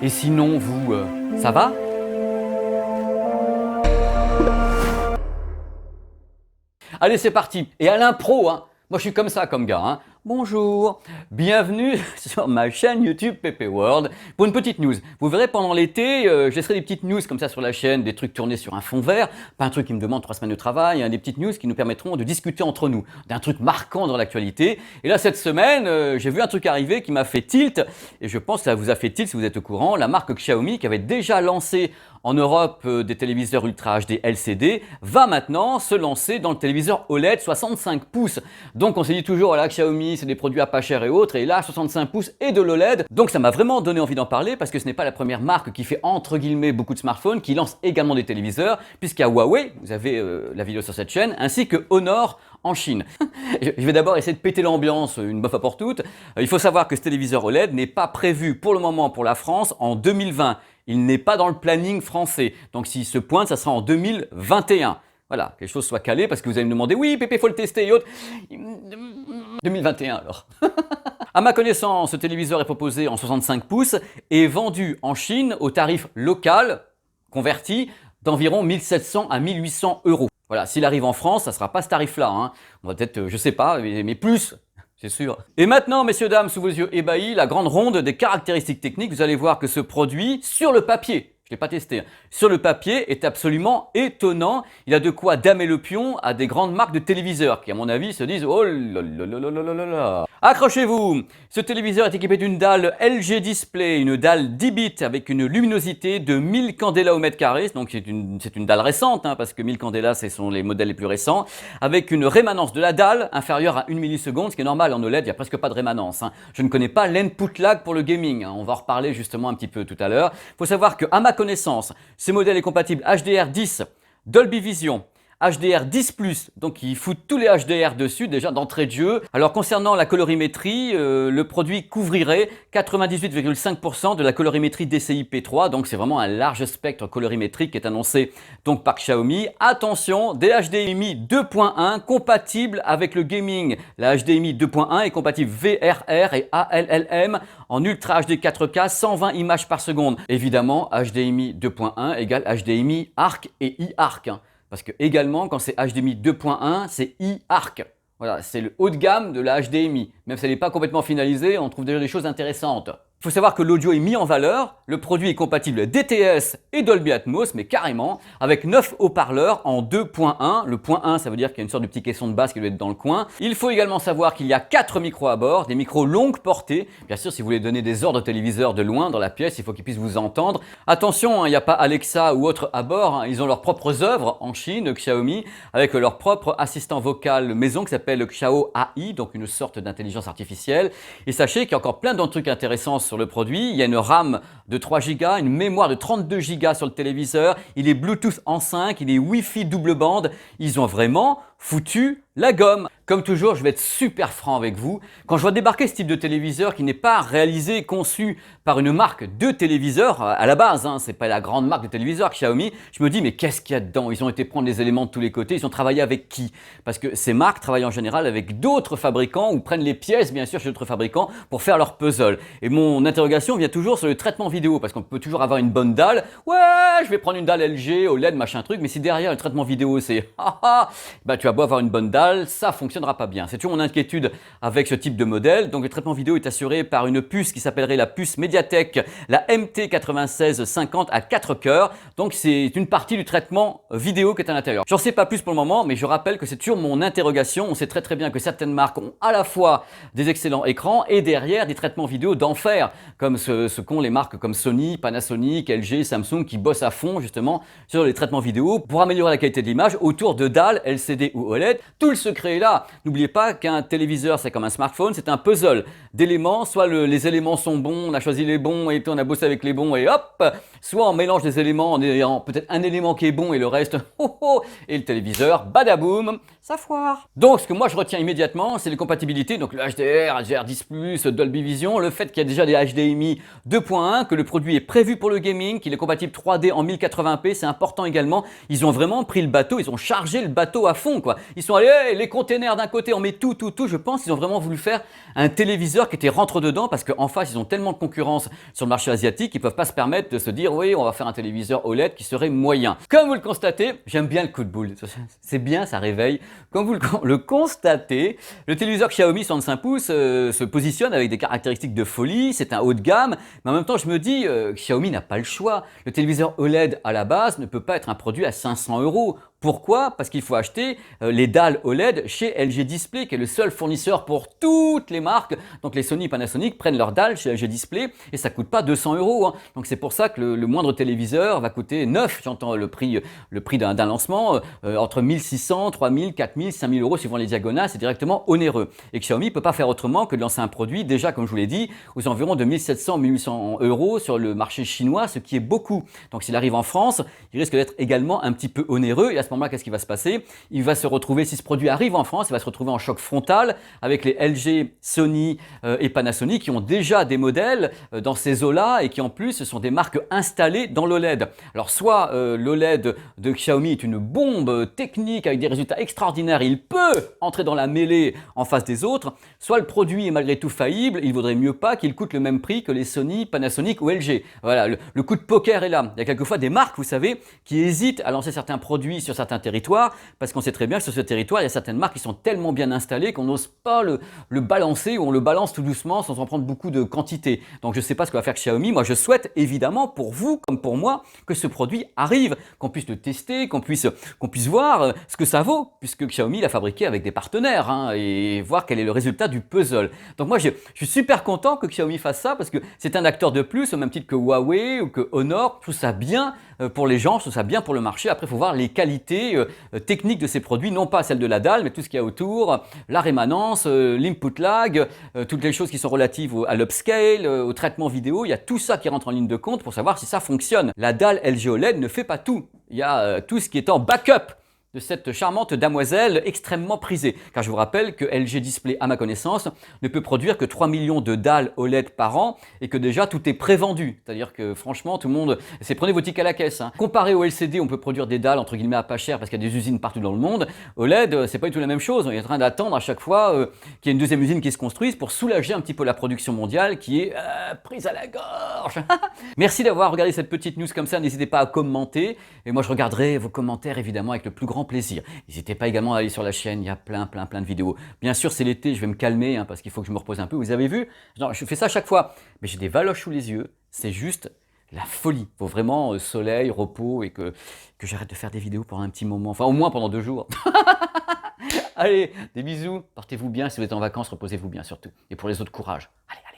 Et sinon, vous, ça va? Allez, c'est parti. Et à l'impro, hein. Moi, je suis comme ça, comme gars, hein. Bonjour, bienvenue sur ma chaîne YouTube PP World pour une petite news. Vous verrez pendant l'été, je laisserai des petites news comme ça sur la chaîne, des trucs tournés sur un fond vert, pas un truc qui me demande 3 semaines de travail, hein, des petites news qui nous permettront de discuter entre nous d'un truc marquant dans l'actualité. Et là, cette semaine, j'ai vu un truc arriver qui m'a fait tilt, et je pense que ça vous a fait tilt si vous êtes au courant. La marque Xiaomi, qui avait déjà lancé en Europe des téléviseurs Ultra HD LCD, va maintenant se lancer dans le téléviseur OLED 65 pouces. Donc on s'est dit toujours, voilà, Xiaomi, c'est des produits à pas cher et autres, et là 65 pouces et de l'OLED. Donc ça m'a vraiment donné envie d'en parler parce que ce n'est pas la première marque qui fait entre guillemets beaucoup de smartphones, qui lance également des téléviseurs, puisqu'il y a Huawei, vous avez la vidéo sur cette chaîne, ainsi que Honor en Chine. Je vais d'abord essayer de péter l'ambiance une bonne fois pour toutes. Il faut savoir que ce téléviseur OLED n'est pas prévu pour le moment pour la France en 2020. Il n'est pas dans le planning français. Donc s'il se pointe, ça sera en 2021. Voilà, quelque chose soit calé parce que vous allez me demander, oui, Pépé, faut le tester et autres. 2021 alors. À ma connaissance, ce téléviseur est proposé en 65 pouces et vendu en Chine au tarif local, converti, d'environ 1700 à 1800 euros. Voilà, s'il arrive en France, ça ne sera pas ce tarif-là, hein. On va peut-être, je sais pas, mais plus. C'est sûr. Et maintenant, messieurs, dames, sous vos yeux ébahis, la grande ronde des caractéristiques techniques. Vous allez voir que ce produit, sur le papier, je ne l'ai pas testé, hein, sur le papier est absolument étonnant. Il a de quoi damer le pion à des grandes marques de téléviseurs qui, à mon avis, se disent « Oh là là là là là là là ». Accrochez-vous. Ce téléviseur est équipé d'une dalle LG Display, une dalle 10 bits avec une luminosité de 1000 candela au mètre carré. Donc c'est une dalle récente, hein, parce que 1000 candela, ce sont les modèles les plus récents, avec une rémanence de la dalle inférieure à 1 milliseconde, ce qui est normal en OLED, il n'y a presque pas de rémanence, hein. Je ne connais pas l'input lag pour le gaming, hein. On va en reparler justement un petit peu tout à l'heure. Il faut savoir qu'à ma connaissance, ce modèle est compatible HDR10, Dolby Vision, HDR10+, donc il fout tous les HDR dessus déjà d'entrée de jeu. Alors concernant la colorimétrie, le produit couvrirait 98,5% de la colorimétrie DCI-P3, donc c'est vraiment un large spectre colorimétrique qui est annoncé donc par Xiaomi. Attention, des HDMI 2.1 compatibles avec le gaming. La HDMI 2.1 est compatible VRR et ALLM en Ultra HD 4K 120 images par seconde. Évidemment, HDMI 2.1 égale HDMI ARC et iARC, hein. Parce que également, quand c'est HDMI 2.1, c'est iARC. Voilà, c'est le haut de gamme de la HDMI. Même si elle n'est pas complètement finalisée, on trouve déjà des choses intéressantes. Il faut savoir que l'audio est mis en valeur. Le produit est compatible DTS et Dolby Atmos, mais carrément, avec 9 haut-parleurs en 2.1. Le point 1, ça veut dire qu'il y a une sorte de petit caisson de basse qui doit être dans le coin. Il faut également savoir qu'il y a 4 micros à bord, des micros longue portée. Bien sûr, si vous voulez donner des ordres au téléviseur de loin dans la pièce, il faut qu'ils puissent vous entendre. Attention, il n'y a pas Alexa ou autre à bord, hein. Ils ont leurs propres œuvres en Chine, Xiaomi, avec leur propre assistant vocal maison qui s'appelle Xiao AI, donc une sorte d'intelligence artificielle. Et sachez qu'il y a encore plein d'autres trucs intéressants sur le produit. Il y a une RAM de 3 Go, une mémoire de 32 Go sur le téléviseur, il est Bluetooth en 5, il est Wi-Fi double bande. Ils ont vraiment foutu la gomme. Comme toujours, je vais être super franc avec vous. Quand je vois débarquer ce type de téléviseur qui n'est pas réalisé, conçu par une marque de téléviseurs, à la base, hein, c'est pas la grande marque de téléviseurs Xiaomi, je me dis mais qu'est-ce qu'il y a dedans? Ils ont été prendre les éléments de tous les côtés, ils ont travaillé avec qui? Parce que ces marques travaillent en général avec d'autres fabricants ou prennent les pièces bien sûr chez d'autres fabricants pour faire leur puzzle. Et mon interrogation vient toujours sur le traitement vidéo, parce qu'on peut toujours avoir une bonne dalle. Ouais, je vais prendre une dalle LG, OLED, machin truc, mais si derrière le traitement vidéo c'est bah tu vas beau avoir une bonne dalle, ça fonctionnera pas bien. C'est toujours mon inquiétude avec ce type de modèle. Donc le traitement vidéo est assuré par une puce qui s'appellerait la puce Mediatek, la MT9650 à 4 cœurs. Donc c'est une partie du traitement vidéo qui est à l'intérieur. J'en sais pas plus pour le moment, mais je rappelle que c'est toujours mon interrogation. On sait très très bien que certaines marques ont à la fois des excellents écrans et derrière des traitements vidéo d'enfer, comme ce qu'ont les marques comme Sony, Panasonic, LG, Samsung, qui bossent à fond justement sur les traitements vidéo pour améliorer la qualité de l'image autour de dalles LCD ou OLED. Tout le secret est là. N'oubliez pas qu'un téléviseur, c'est comme un smartphone, c'est un puzzle d'éléments. Soit les éléments sont bons, on a choisi les bons et on a bossé avec les bons et hop, soit on mélange des éléments en ayant peut-être un élément qui est bon et le reste, et le téléviseur, badaboum, ça foire. Donc ce que moi je retiens immédiatement, c'est les compatibilités, donc le HDR, HDR10+, Dolby Vision, le fait qu'il y a déjà des HDMI 2.1, que le produit est prévu pour le gaming, qu'il est compatible 3D en 1080p, c'est important également. Ils ont vraiment pris le bateau, ils ont chargé le bateau à fond, quoi. Ils sont allés, hey, les containers d'un côté, on met tout. Je pense qu'ils ont vraiment voulu faire un téléviseur qui était rentre-dedans parce qu'en face, ils ont tellement de concurrence sur le marché asiatique qu'ils ne peuvent pas se permettre de se dire, oui, on va faire un téléviseur OLED qui serait moyen. Comme vous le constatez, j'aime bien le coup de boule. C'est bien, ça réveille. Comme vous le constatez, le téléviseur Xiaomi 65 pouces se positionne avec des caractéristiques de folie. C'est un haut de gamme. Mais en même temps, je me dis, Xiaomi n'a pas le choix. Le téléviseur OLED à la base ne peut pas être un produit à 500 €. Pourquoi? Parce qu'il faut acheter les dalles OLED chez LG Display, qui est le seul fournisseur pour toutes les marques. Donc les Sony et Panasonic prennent leurs dalles chez LG Display et ça ne coûte pas 200 €. Hein. Donc c'est pour ça que le moindre téléviseur va coûter neuf, j'entends le prix d'un lancement, entre 1600, 3000, 4000, 5000 € suivant les diagonales, c'est directement onéreux. Et Xiaomi ne peut pas faire autrement que de lancer un produit, déjà comme je vous l'ai dit, aux environs de 1700, 1800 € sur le marché chinois, ce qui est beaucoup. Donc s'il arrive en France, il risque d'être également un petit peu onéreux. Et à ce moment-là, qu'est-ce qui va se passer? Il va se retrouver, si ce produit arrive en France, il va se retrouver en choc frontal avec les LG, Sony et Panasonic qui ont déjà des modèles dans ces eaux-là et qui en plus sont des marques installées dans l'OLED. Alors soit l'OLED de Xiaomi est une bombe technique avec des résultats extraordinaires, il peut entrer dans la mêlée en face des autres, soit le produit est malgré tout faillible, il vaudrait mieux pas qu'il coûte le même prix que les Sony, Panasonic ou LG. Voilà, le coup de poker est là. Il y a quelquefois des marques, vous savez, qui hésitent à lancer certains produits sur certains territoires parce qu'on sait très bien que sur ce territoire, il y a certaines marques qui sont tellement bien installées qu'on n'ose pas le balancer ou on le balance tout doucement sans en prendre beaucoup de quantité. Donc je ne sais pas ce que va faire Xiaomi. Moi, je souhaite évidemment pour vous comme pour moi que ce produit arrive, qu'on puisse le tester, qu'on puisse voir ce que ça vaut puisque Xiaomi l'a fabriqué avec des partenaires et voir quel est le résultat du puzzle. Donc moi, je suis super content que Xiaomi fasse ça parce que c'est un acteur de plus au même titre que Huawei ou que Honor. Je trouve ça bien pour les gens, je trouve ça bien pour le marché. Après, il faut voir les qualités techniques de ces produits, non pas celles de la dalle, mais tout ce qu'il y a autour, la rémanence, l'input lag, toutes les choses qui sont relatives à l'upscale, au traitement vidéo. Il y a tout ça qui rentre en ligne de compte pour savoir si ça fonctionne. La dalle LG OLED ne fait pas tout. Il y a tout ce qui est en backup de cette charmante damoiselle extrêmement prisée. Car je vous rappelle que LG Display, à ma connaissance, ne peut produire que 3 millions de dalles OLED par an et que déjà tout est prévendu. C'est-à-dire que franchement, tout le monde, c'est prenez vos tickets à la caisse. Hein. Comparé au LCD, on peut produire des dalles entre guillemets à pas cher parce qu'il y a des usines partout dans le monde. OLED, c'est pas du tout la même chose. On est en train d'attendre à chaque fois qu'il y ait une deuxième usine qui se construise pour soulager un petit peu la production mondiale qui est prise à la gorge. Merci d'avoir regardé cette petite news comme ça. N'hésitez pas à commenter. Et moi, je regarderai vos commentaires évidemment avec le plus grand plaisir. N'hésitez pas également à aller sur la chaîne, il y a plein de vidéos. Bien sûr, c'est l'été, je vais me calmer parce qu'il faut que je me repose un peu. Vous avez vu? Non, je fais ça à chaque fois, mais j'ai des valoches sous les yeux. C'est juste la folie. Il faut vraiment soleil, repos et que j'arrête de faire des vidéos pendant un petit moment. Enfin, au moins pendant 2 jours. Allez, des bisous. Portez-vous bien. Si vous êtes en vacances, reposez-vous bien surtout. Et pour les autres, courage. Allez.